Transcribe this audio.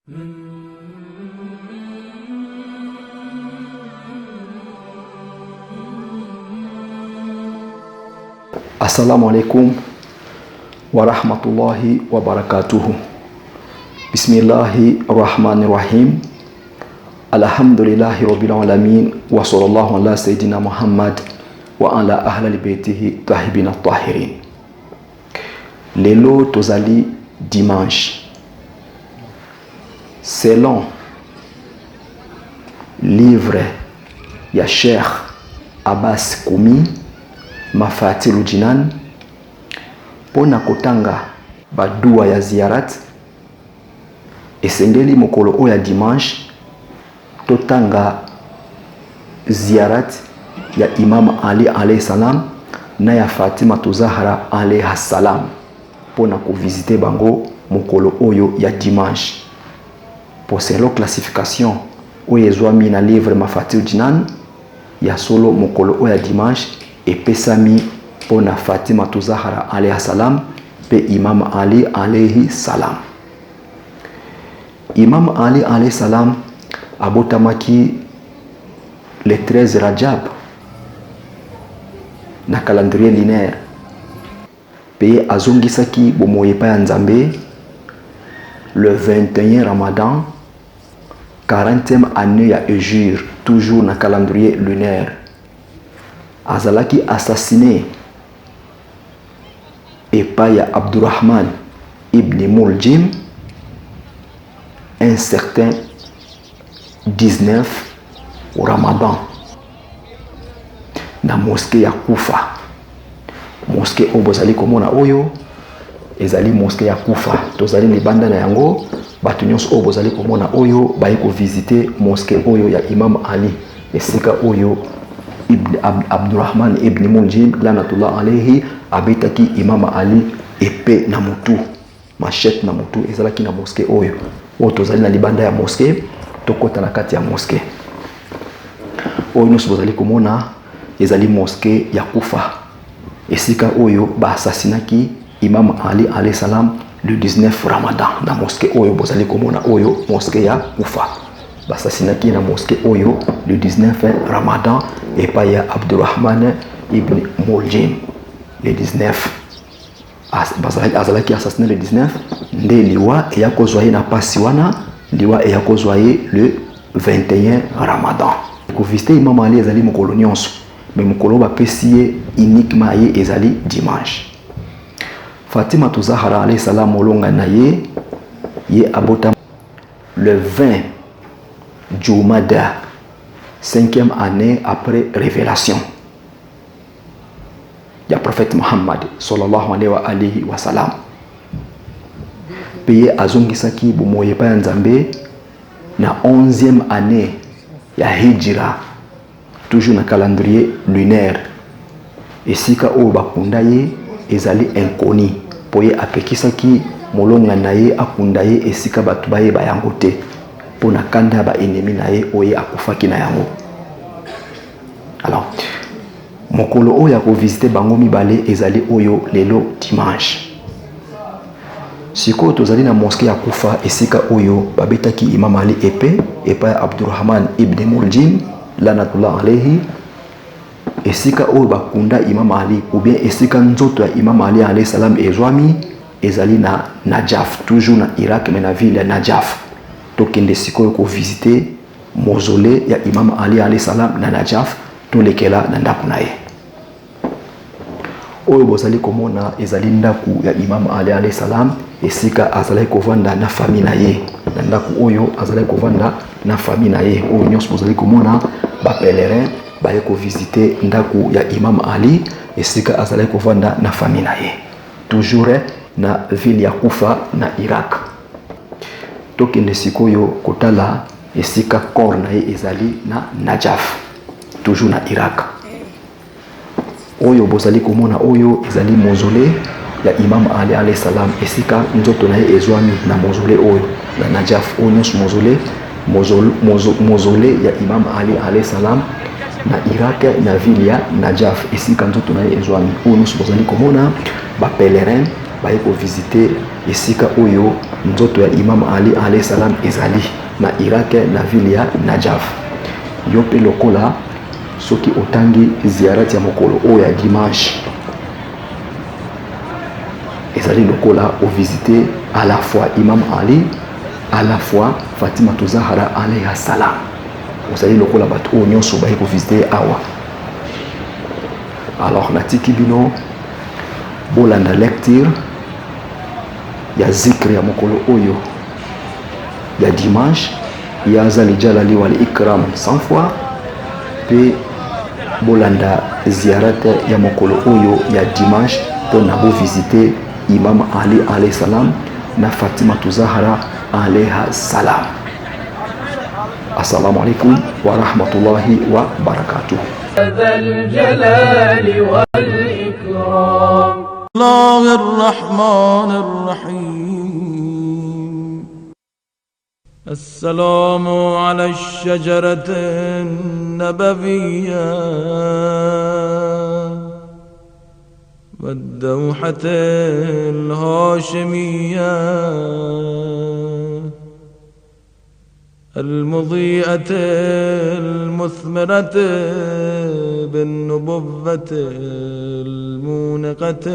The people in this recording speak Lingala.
Assalamu alaikum wa rahmatullahi wa barakatuhu. Bismillahi rahmani rahim. Alhamdulillahi rabbil alamin wa sallallahu ala sayyidina Muhammad wa ala ahli baitihi tahibina tahirin. Lelo tozali dimanche. Selon livre ya Cheikh Abbas Kumi Mafatilu Jinan, pona kotanga badua ya ziarat esengeli mokolo oya dimanche totanga ziarat ya Imam Ali alayhi salam na ya Fatima Zahra alayhi salam, pona ko visiter bango mokolo oyo ya dimanche. Pour selo classification oyo ezwami na livre Mafatilu Jinan ya solo mokolo oya dimanche epesami pona Fatima Zahra alayhi salam pe Imam Ali alayhi salam. Imam Ali alayhi salam abotamaki le 13 Rajab na calendrier lunaire, pe azongisaki bomoye pa ya Nzambe le 21 Ramadan 40e année ya Hégire, toujours na calendrier lunaire. Azalaki assassiné et paya Abdurrahman ibn Muljim un certain 19 Ramadan na mosquée ya Kufa. Mosquée obozali komona oyo ezali mosquée ya Kufa. Tozali libanda na yango batu nyonso obozali komona oyo bayi ko visiter mosquée oyo ya Imam Ali esika oyo Abdurrahman ibn Muljim lanatullah alayhi abetaki Imam Ali épée na mutu, machette na mutu, ezalaki na mosquée oyo. O tozali na libanda ya mosquée, tokota na kati ya mosquée oyo nyonso bozali komona ezali mosquée ya Kufa, esika oyo ba assassinaki Imam Ali alayhi salam le 19 Ramadan na mosquée oyo bozali komona oyo mosquée ya Kufa. Assassinaki na mosquée oyo le 19 Ramadan et pas ya Abdurrahman ibn Muljim le 19. Azalaki assassiné le 19 nde liwa eya kozwaye na pasi wana, liwa eya kozwaye le 21 Ramadan. Ko visiter Imam Ali ezali mokolo nyonso, mais mokolo ba pesiye uniquement ye ezali dimanche. Fatima Zahra alayhi salam molonga na ye abota le 20 Jumada, 5e année après révélation ya prophète Muhammad sallallahu alayhi wa sallam. Peye azongisaki bomoye pa ya Nzambe na 11e année ya Hijra, toujours na calendrier lunaire. Esika oyo bakunda ye ezali inconnu, poye apekisaki molonga na ye akunda ye esika batu baye bayango te, pona kanda ba ennemi na ye oye akufaki na yango. Alors mokolo oyo ko visiter bango mibale ezali oyo lelo dimanche. Siko tozali na mosquée ya Kufa esika oyo babetaki Imam Ali épée epa Abdurrahman ibn Muljim lanatullah alayhi, esika oyo bakunda Imam Ali ou bien esika nzoto ya Imam Ali alayhi salam ezwami ezali na Najaf, toujours na Irak, mais na ville ya Najaf. Tokende sikoyo ko visiter mausolée ya Imam Ali alayhi salam na Najaf, tolekela na ndaku na ye. Oyo bozali komona ezali ndaku ya Imam Ali alayhi salam esika azali kovanda na famille na ye, na ndaku oyo azali kovanda na famille na ye. Oyo nyonso bozali komona ba pèlerin baye ko visiter ndaku ya Imam Ali esika azali kovanda na famille na ye, toujours na ville ya Kufa na Irak. Tokende sikoyo kotala esika kor na ye ezali na Najaf, toujours na Irak. Oyo bozali komona oyo ezali mausolée ya Imam Ali alayhi salam esika nzoto na ye ezwami na mausolée oyo na Najaf. Oyo nyonso mausolée ya Imam Ali alayhi salam na Irak na ville ya Najaf esika nzoto na ye ezwami. Oyo nyonso bozali komona ba pèlerin baiko visiter esika oyo nzoto ya Imam Ali alayhi salam ezali na Irak na ville ya Najaf. Yo pe lokola soki otangi ziarati ya mokolo oyo ya dimanche ezali lokola o visiter à la fois Imam Ali, à la fois Fatima Zahra alayha salam. Ozali lokola bato oyo nyonso baiko visiter awa. Alors natiki bino bolanda lecture ya zikri ya mokolo oyo ya dimanche ya Zali Jalali wal Ikram 100 fois pe bolanda ziarate ya mokolo oyo ya dimanche pona bo visiter Imam Ali alayhi salam na Fatima Zahra alayha salam. Assalamu alaikum wa rahmatullahi wa barakatuh. ذا الجلال والإكرام. الله الرحمن الرحيم. السلام على الشجرة النبوية والدوحة الهاشمية المضيئة المثمرة بالنبوة المونقة